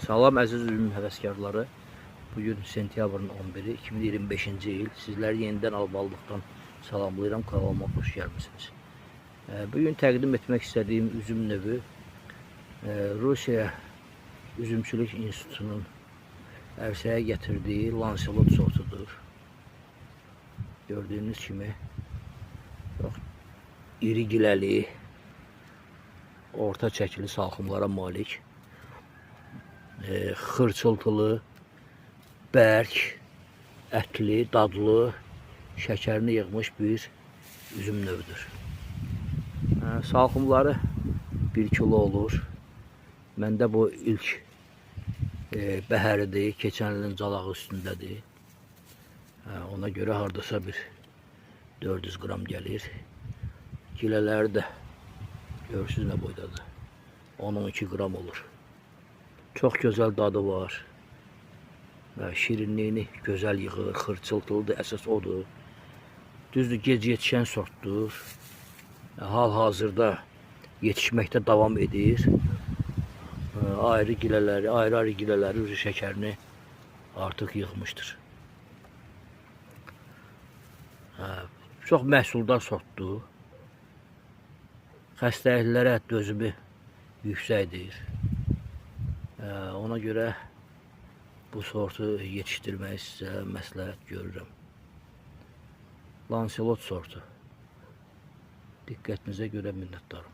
Salam əziz üzüm həvəskarları. Bugün sentyabrın 11-i 2025-ci il. Sizləri yenidən Albalıqdan salamlayıram. Kanalıma xoş gəlmisiniz. Bugün təqdim etmək istədiyim üzüm növü Rusiya Üzümçülük İnstitutunun ərsəyə gətirdiyi Lancelot sortudur. Gördüyünüz kimi çox iri giləli, orta çəkili salxımlara malik, xırçıltılı, bərk, ətli, dadlı, şəkərini yığmış bir üzüm növüdür. Salxımları 1 kilo olur. Məndə bu ilk bəhəridir, keçən ilin calağı üstündədir. Ona görə hardasa bir 400 qram gəlir. Gilələri də görürsünüz nə boydadır. 10-12 qram olur. Çox gözəl dadı var. Şirinliyini gözəl yığır, xırçıltılıdır, əsas odur. Düzdür, gec yetişən sortdur. Hal-hazırda yetişməkdə davam edir. Ayrı gilələri üzü şəkərini artıq yığmışdır. Çox məhsuldar sortdur. Xəstəliklərə dözümü yüksəkdir. Ona görə bu sortu yetişdirməyi sizə məsləhət görürəm. Lancelot sortu. Diqqətinizə görə minnətdarım.